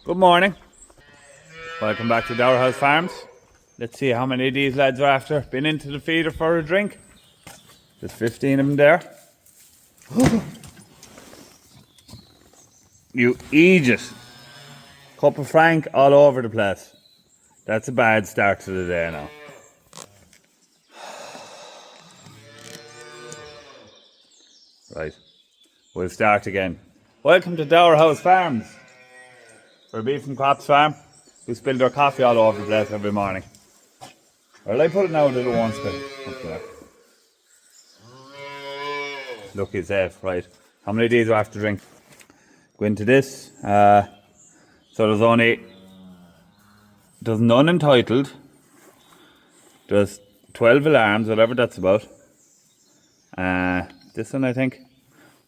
Good morning. Welcome back to Dower House Farms. Let's see how many of these lads are after been into the feeder for a drink. There's 15 of them there. You idiot. Cup of Frank all over the place. That's a bad start to the day now. Right, we'll start again. Welcome to Dower House Farms. We're a beef and crops farm. We spill their coffee all over the place every morning. Well, I put it now that it won't spill. Up there. Lucky safe, right. How many days do I have to drink? Go into this. So there's none entitled. There's 12 alarms, whatever that's about. This one, I think.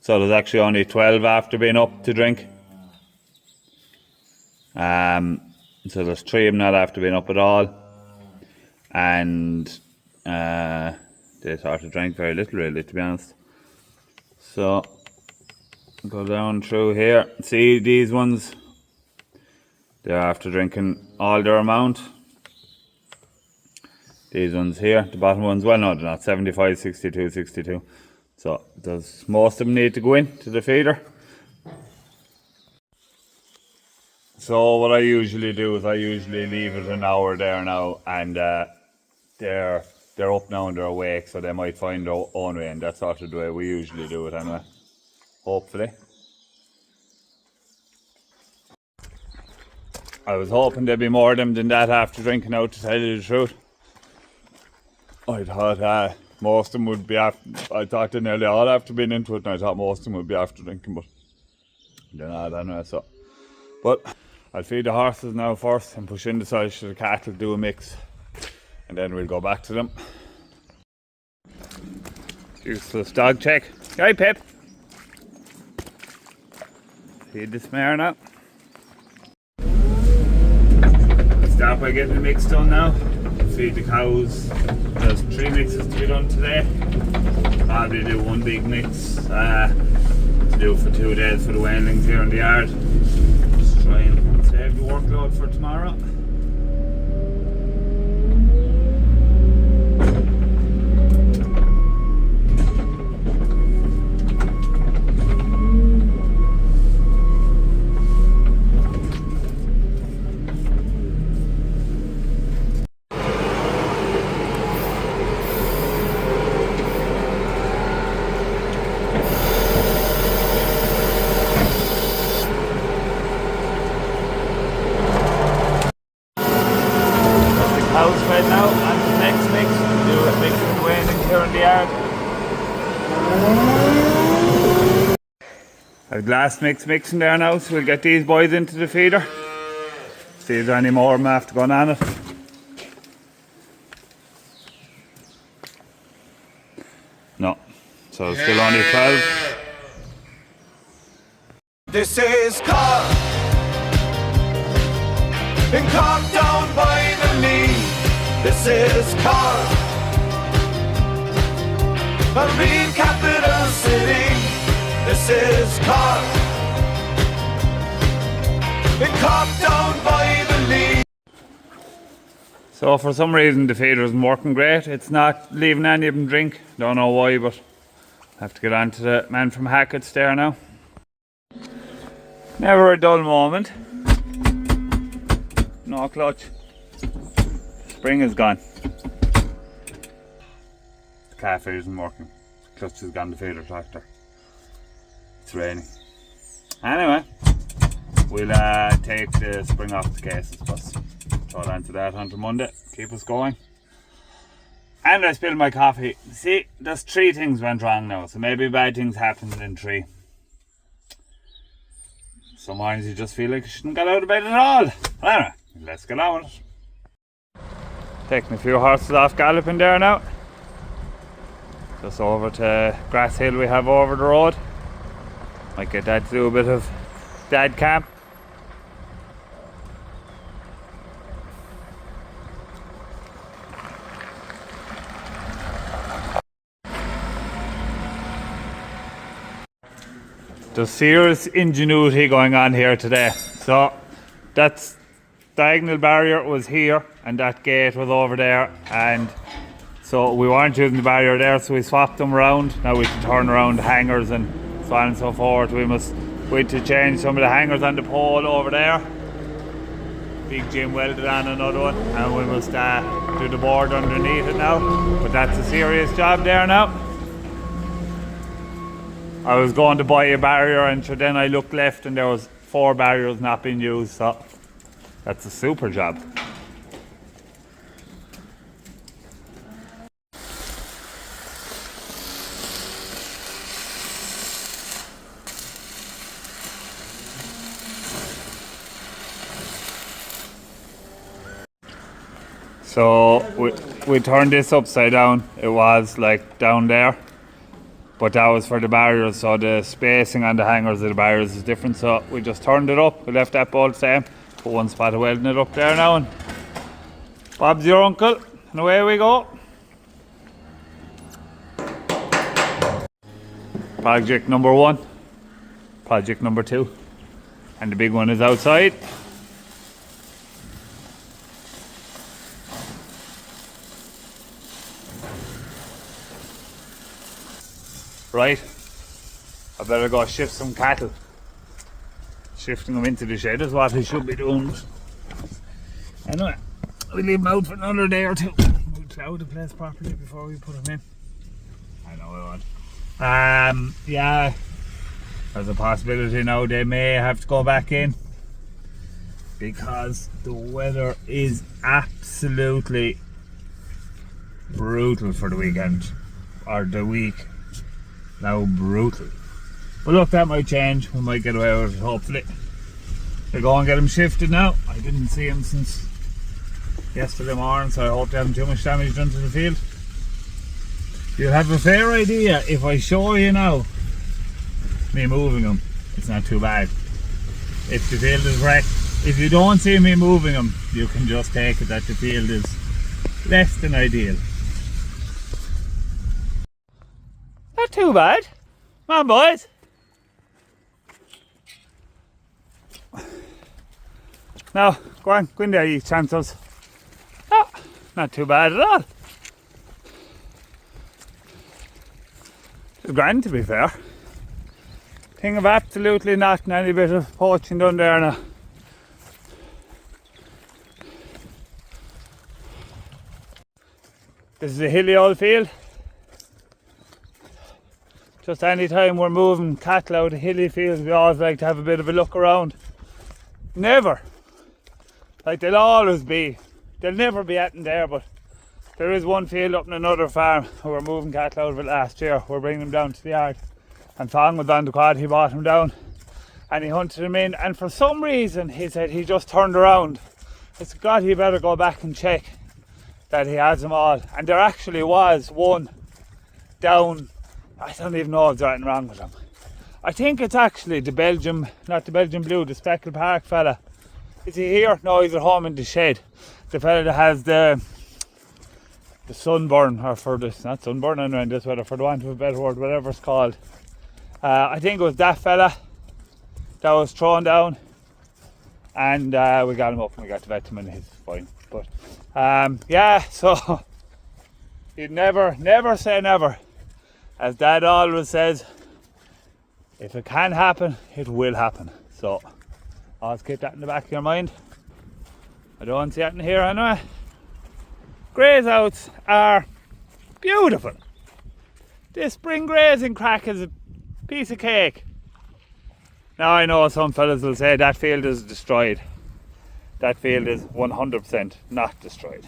So there's actually only 12 after being up to drink. So there's 3 of them not after being up at all. And they sort of drank very little, really, to be honest. So go down through here. See these ones? They're after drinking all their amount. These ones here, the bottom ones, well, no, they're not. 75, 62, 62. So does most of them need to go into the feeder? So what I usually do is I usually leave it an hour there now, and they're up now and they're awake, so they might find their own way, and that's sort of the way we usually do it anyway. Hopefully. I was hoping there'd be more of them than that after drinking out, to tell you the truth. I thought most of them would be after. I thought they nearly all after being into it, and I thought most of them would be after drinking, but they're not anyway. So, but I'll feed the horses now first and push in the size to the cattle, do a mix, and then we'll go back to them. Useless dog check. Hi, Pip. Feed this mare now. Start by getting the mix done now. Feed the cows. There's 3 mixes to be done today. Probably do 1 big mix to do for 2 days for the weanlings here in the yard. Just try and save the workload for tomorrow. Cows fed now, and the next mix, we'll do a mix of the weanlings here in the yard. I've glass mixing there now, so we'll get these boys into the feeder. See if there's any more of them after going on it. No, so still only 12. This is Cork, in Cork down by the Lee. This is Cork, a real capital city. This is Cork, in Cork down by the Lee. So for some reason the feeder isn't working great. It's not leaving any of them drink. Don't know why, but I have to get on to the man from Hackett's there now. Never a dull moment. No clutch. Spring is gone. The car feeder isn't working. The clutch has gone, the feeder tractor. It's raining. Anyway, we'll take the spring off the case, I suppose. Throw it onto that onto Monday. Keep us going. And I spilled my coffee. See, there's 3 things went wrong now, so maybe bad things happened in 3. Some mornings you just feel like you shouldn't get out of bed at all. Anyway, let's get on with it. Taking a few horses off galloping there now. Just over to Grass Hill we have over the road. Might get Dad to do a bit of dad camp. There's serious ingenuity going on here today. So That's diagonal barrier was here and that gate was over there, and so we weren't using the barrier there, so we swapped them around. Now we can turn around the hangers and so on and so forth. We had to change some of the hangers on the pole over there. Big Jim welded on another one, and we must do the board underneath it now, but that's a serious job there now. I was going to buy a barrier, and so then I looked left and there was 4 barriers not being used, so that's a super job. So we turned this upside down. It was like down there, but that was for the barriers, so the spacing on the hangers of the barriers is different, so we just turned it up. We left that bolt the same, put one spot of welding it up there now, and Bob's your uncle, and away we go. Project number 1, project number 2, and the big one is outside. Right, I better go shift some cattle. Shifting them into the shed is what I should be doing. Anyway, we'll leave them out for another day or two. We'll plough the place properly before we put them in. I know I want. Yeah, there's a possibility now they may have to go back in because the weather is absolutely brutal for the weekend, or the week. Now brutal. But look, that might change. We might get away with it, hopefully. We'll go and get him shifted now. I didn't see him since yesterday morning, so I hope they haven't too much damage done to the field. You'll have a fair idea if I show you now me moving him. It's not too bad. If the field is wrecked, if you don't see me moving him, you can just take it that the field is less than ideal. Not too bad. Come on, boys. Now, go in there, you chancels. Oh, not too bad at all. It's grand, to be fair. Thing of absolutely nothing, any bit of poaching done there now. This is a hilly old field. Just any time we're moving cattle out of hilly fields, we always like to have a bit of a look around. Never. Like they'll always be. They'll never be at in there, but there is one field up in another farm where we're moving cattle out of it last year. We're bringing them down to the yard. And Fong was on the quad, he brought them down and he hunted them in, and for some reason he said he just turned around. I said, God, he better go back and check that he has them all. And there actually was one down. I don't even know if there's anything wrong with him. I think it's actually the Belgium, not the Belgian Blue, the Speckled Park fella. Is he here? No, he's at home in the shed. The fella that has the sunburn, or for this, not sunburn anyway in this weather, for the want of a better word, whatever it's called. I think it was that fella that was thrown down, and we got him up and we got the vet him and he's fine. But yeah, so you'd never say never. As Dad always says, if it can happen, it will happen. So always keep that in the back of your mind. I don't see anything here anyway. Graze outs are beautiful. This spring grazing crack is a piece of cake. Now I know some fellas will say that field is destroyed. That field is 100% not destroyed.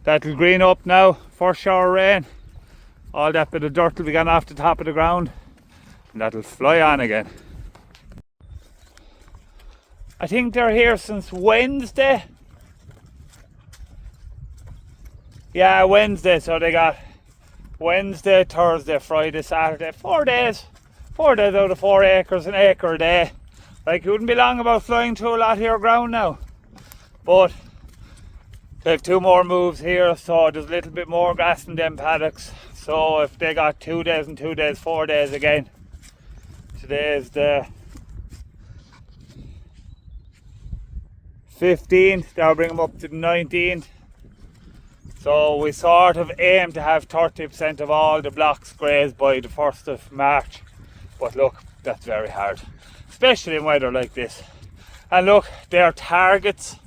That'll green up now, first shower rain. All that bit of dirt will be gone off the top of the ground and that'll fly on again. I think they're here since Wednesday. Yeah, Wednesday, so they got Wednesday, Thursday, Friday, Saturday, 4 days. 4 days out of 4 acres, an acre a day. Like, you wouldn't be long about flying through a lot of your ground now. But they have 2 more moves here, so there's a little bit more grass in them paddocks. So if they got 2 days and 2 days, 4 days again. Today is the 15th, that'll bring them up to the 19th. So we sort of aim to have 30% of all the blocks grazed by the 1st of March. But look, that's very hard, especially in weather like this. And look, they're targets.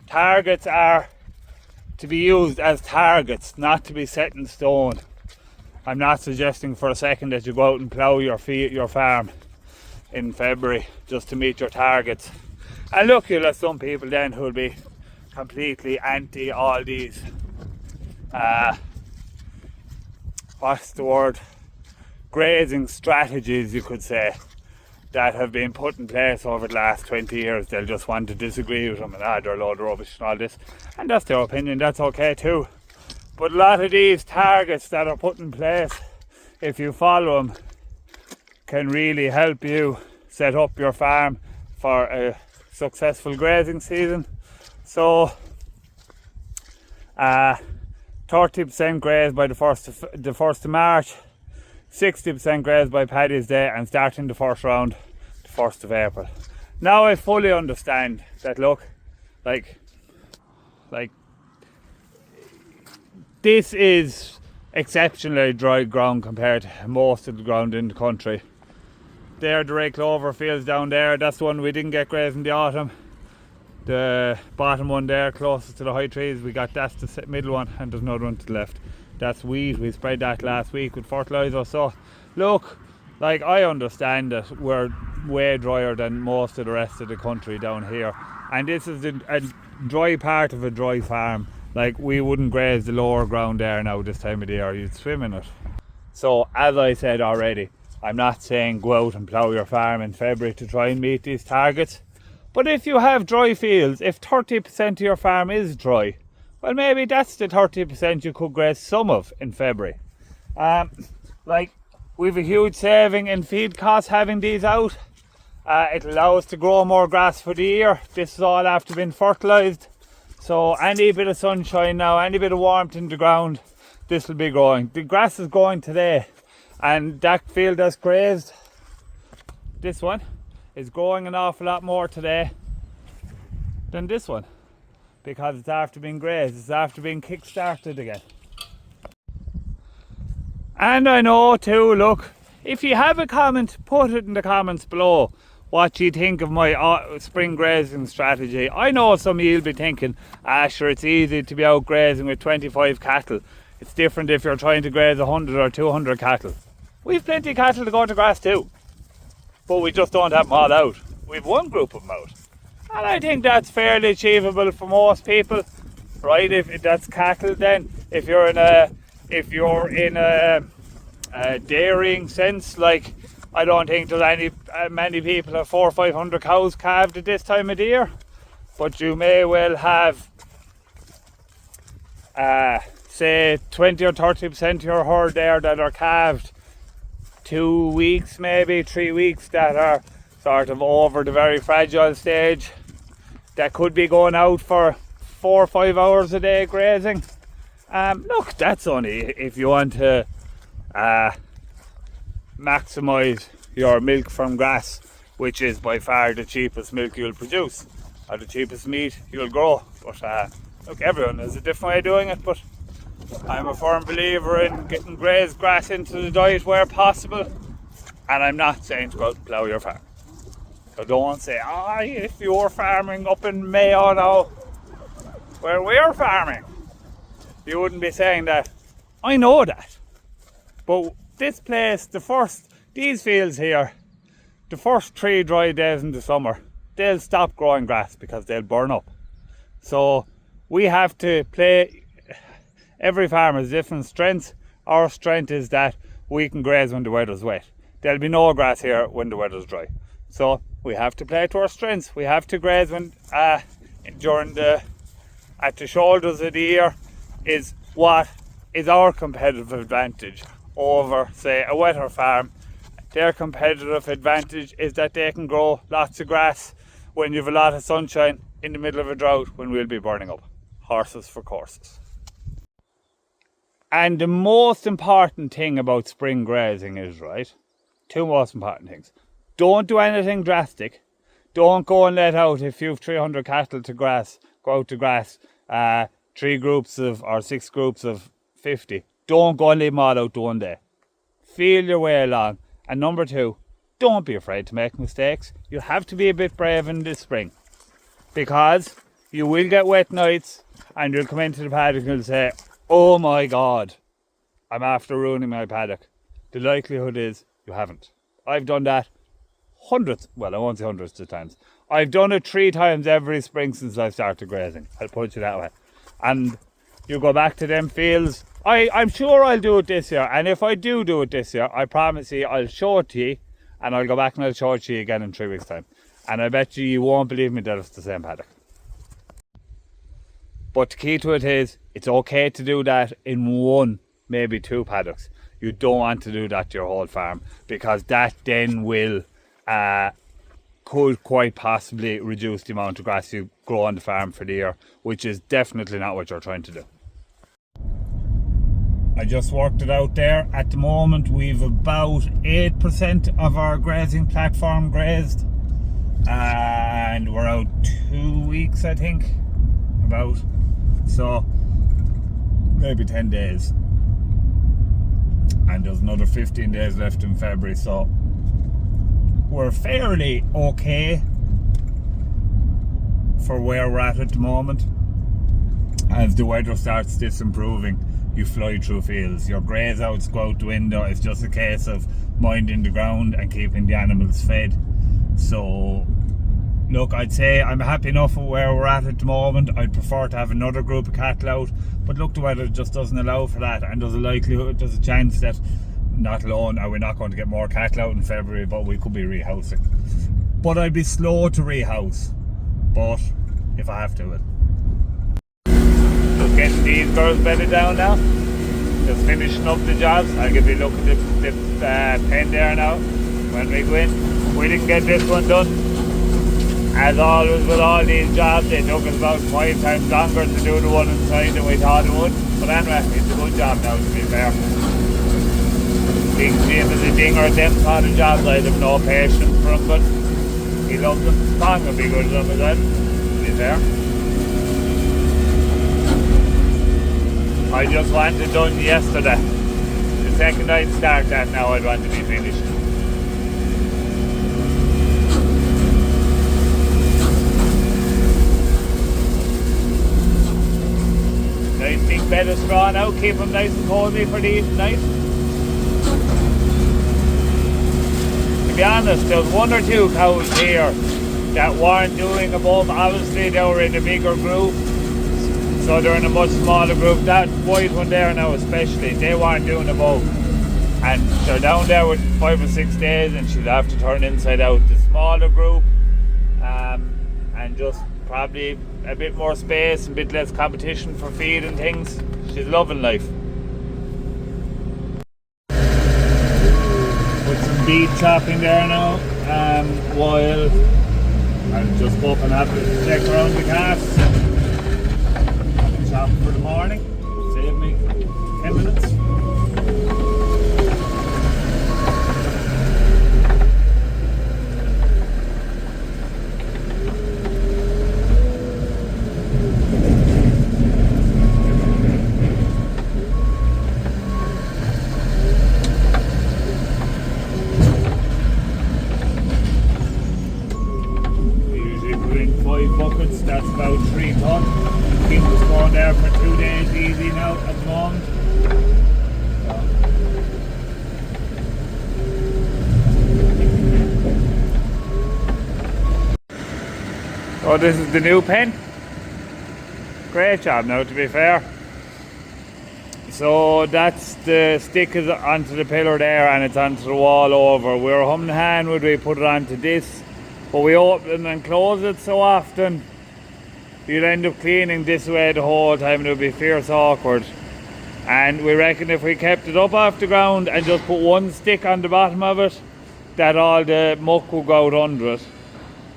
Targets are to be used as targets, not to be set in stone. I'm not suggesting for a second that you go out and plough your farm in February just to meet your targets. And look, you'll have some people then who'll be completely anti all these what's the word, grazing strategies, you could say, that have been put in place over the last 20 years. They'll just want to disagree with them and they're a load of rubbish and all this, and that's their opinion, that's okay too. But a lot of these targets that are put in place, if you follow them, can really help you set up your farm for a successful grazing season. So 30% grazed by the 1st of March, 60% grazed by Paddy's Day, and starting the first round the 1st of April. Now I fully understand that, look, like this is exceptionally dry ground compared to most of the ground in the country. There, the rake clover fields down there, that's the one we didn't get grazed in the autumn. The bottom one there, closest to the high trees, that's the middle one, and there's another one to the left. That's wheat. We spread that last week with fertiliser. So look, like, I understand that we're way drier than most of the rest of the country down here, and this is a dry part of a dry farm. Like, we wouldn't graze the lower ground there now this time of the year, you'd swim in it. So as I said already, I'm not saying go out and plough your farm in February to try and meet these targets. But if you have dry fields, if 30% of your farm is dry, well, maybe that's the 30% you could graze some of in February. Like, we've a huge saving in feed costs having these out. It allows us to grow more grass for the year. This is all after being fertilised. So any bit of sunshine now, any bit of warmth in the ground, this will be growing. The grass is growing today, and that field that's grazed, this one, is growing an awful lot more today than this one, because it's after being grazed, it's after being kick-started again. And I know too, look, if you have a comment, put it in the comments below what you think of my spring grazing strategy. I know some of you'll be thinking, sure, it's easy to be out grazing with 25 cattle. It's different if you're trying to graze 100 or 200 cattle. We've plenty of cattle to go to grass too, but we just don't have them all out. We've one group of them out, and I think that's fairly achievable for most people, right? If that's cattle, then if you're in a dairying sense, like, I don't think there's many people have 400 or 500 cows calved at this time of the year, but you may well have say 20 or 30% of your herd there that are calved 2 weeks, maybe 3 weeks, that are sort of over the very fragile stage, that could be going out for 4 or 5 hours a day grazing. Look, that's only if you want to maximise your milk from grass, which is by far the cheapest milk you'll produce, or the cheapest meat you'll grow. But look, everyone has a different way of doing it, but I'm a firm believer in getting grazed grass into the diet where possible, and I'm not saying to go out and plough your farm. So don't say, if you're farming up in Mayo now, where we're farming, you wouldn't be saying that. I know that. But this place, these fields here, the first 3 dry days in the summer, they'll stop growing grass because they'll burn up. So we have to play, every farm has different strengths. Our strength is that we can graze when the weather's wet. There'll be no grass here when the weather's dry. So we have to play to our strengths. We have to graze when at the shoulders of the year is what is our competitive advantage over, say, a wetter farm. Their competitive advantage is that they can grow lots of grass when you have a lot of sunshine in the middle of a drought, when we'll be burning up. Horses for courses. And the most important thing about spring grazing is, right, 2 most important things. Don't do anything drastic. Don't go and let out, if you've 300 cattle to grass, go out to grass, 6 groups of 50. Don't go and leave them all out one day. Feel your way along. And number 2, don't be afraid to make mistakes. You have to be a bit brave in this spring, because you will get wet nights and you'll come into the paddock and you'll say, oh my God, I'm after ruining my paddock. The likelihood is you haven't. I've done that hundreds, well, I won't say hundreds of times. I've done it 3 times every spring since I started grazing. I'll put you that way. And you go back to them fields. I'm sure I'll do it this year. And if I do it this year, I promise you I'll show it to you. And I'll go back and I'll show it to you again in 3 weeks' time. And I bet you won't believe me that it's the same paddock. But the key to it is, it's okay to do that in 1, maybe 2 paddocks. You don't want to do that to your whole farm, because that then will could quite possibly reduce the amount of grass you grow on the farm for the year, which is definitely not what you're trying to do. I just worked it out there. At the moment we've about 8% of our grazing platform grazed, and we're out 2 weeks, I think, about, so maybe 10 days, and there's another 15 days left in February, so we're fairly okay for where we're at the moment. As the weather starts disimproving, you fly through fields. Your graze outs go out the window. It's just a case of minding the ground and keeping the animals fed. So look, I'd say I'm happy enough with where we're at the moment. I'd prefer to have another group of cattle out, but look, the weather just doesn't allow for that, and there's a chance that, not alone are we not going to get more cattle out in February, but we could be rehousing. But I'd be slow to rehouse, but if I have to, will. Just getting these girls bedded down now. Just finishing up the jobs. I'll give you a look at the pen there now when we go in. We didn't get this one done. As always with all these jobs, they took us about 5 times longer to do the one inside than we thought it would. But anyway, it's a good job now, to be fair. Big Jim is a dinger at them sort of jobs. I have no patience for him, but he loves them. Song will be good enough as well, to be fair. I just want it done yesterday. The second I'd start that now, I'd want to be finished. Nice big bed of straw now, keep them nice and cozy for the night. To be honest, there's 1 or 2 cows here that weren't doing above. Obviously they were in a bigger group, so they're in a much smaller group. That white one there now especially, they weren't doing above, and they're down there with 5 or 6 days, and she'll have to turn inside out. The smaller group, and just probably a bit more space, a bit less competition for feed and things. She's loving life. Put some beef chopping there now, while I'll just go up and have a check around the calves. Chop for the morning, save me 10 minutes. Buckets, that's about 3 tons. Keep us going there for 2 days easy now at the moment. So this is the new pen. Great job now, to be fair. So that's the stick is onto the pillar there, and it's onto the wall over. We were humming hand would we put it onto this, but we open and close it so often you'd end up cleaning this way the whole time, and it would be fierce awkward. And we reckon if we kept it up off the ground and just put 1 stick on the bottom of it, that all the muck would go out under it.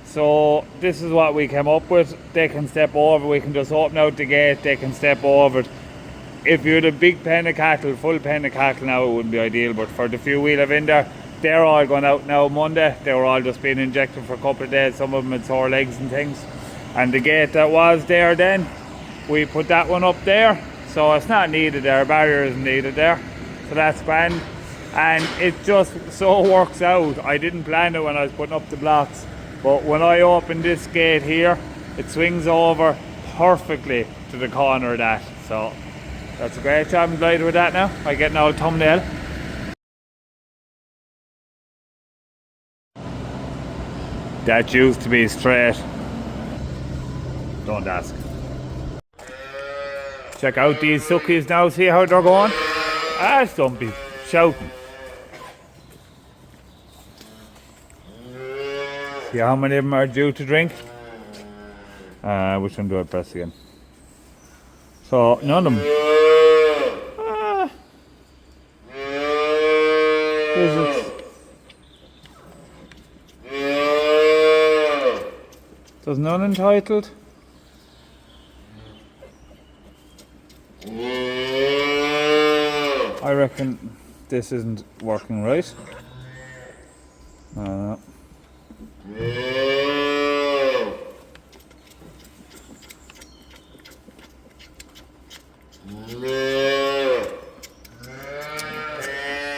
So this is what we came up with. They can step over, we can just open out the gate, they can step over it. If you had a big pen of cattle, full pen of cattle now, it wouldn't be ideal, but for the few we'll have in there, they're all going out now Monday. They were all just being injected for a couple of days. Some of them had sore legs and things. And the gate that was there then, we put that one up there. So it's not needed there, barrier isn't needed there. So that's grand. And it just so works out. I didn't plan it when I was putting up the blocks. But when I open this gate here, it swings over perfectly to the corner of that. So that's a great job. I'm delighted with that now. I get an old thumbnail. That used to be straight. Don't ask. Check out these suckies now, see how they're going. Ah, don't be shouting. See how many of them are due to drink? Which one do I press again? So, none of them. There's none entitled. I reckon this isn't working right.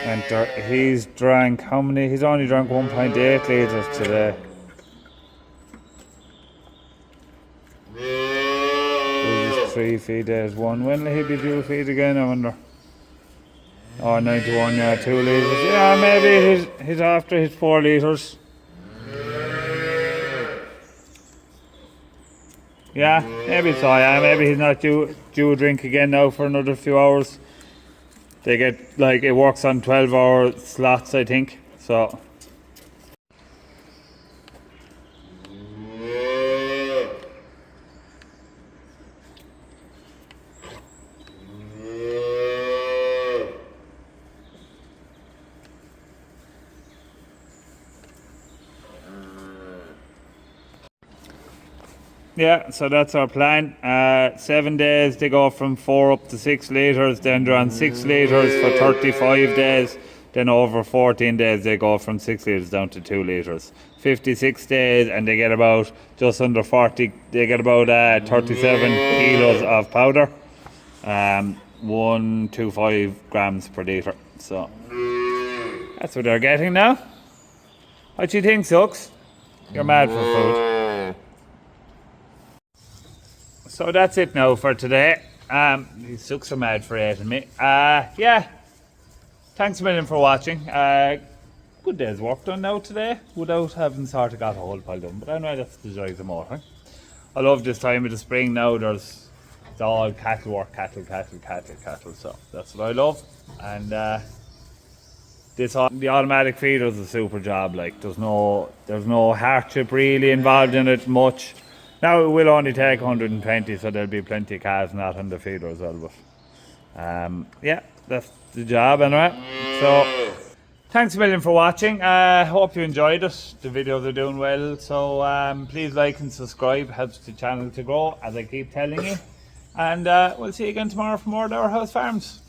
And he's drank how many? He's only drank 1.8 litres today. This is 3 feed days. One. When will he be due feed again, I wonder? Oh, 91, yeah, 2 litres. Yeah, maybe he's after his 4 litres. Yeah, maybe so, yeah, maybe he's not due a drink again now for another few hours. They get, like, it works on 12-hour slots, I think, so. Yeah, so that's our plan. 7 days they go from 4 up to 6 litres, then they're on 6 litres for 35 days, then over 14 days they go from 6 litres down to 2 litres. 56 days and they get about just under 40, they get about 37 kilos of powder, 125 grams per litre. So that's what they're getting now. What do you think, Sucks? You're mad for food. So that's it now for today. These Sucks are mad for eating me. Yeah, thanks a million for watching. Good day's work done now today without having sort of got a whole pile done. But anyway, that's the joy of the motoring. I love this time of the spring now. It's all cattle work, cattle. So that's what I love. And the automatic feeder's a super job. Like there's no hardship really involved in it much. Now it will only take 120, so there'll be plenty of calves not on the feeder as well. But yeah, that's the job anyway. So thanks a million for watching. Hope you enjoyed it. The videos are doing well, so please like and subscribe. Helps the channel to grow, as I keep telling you. And we'll see you again tomorrow for more Our House Farms.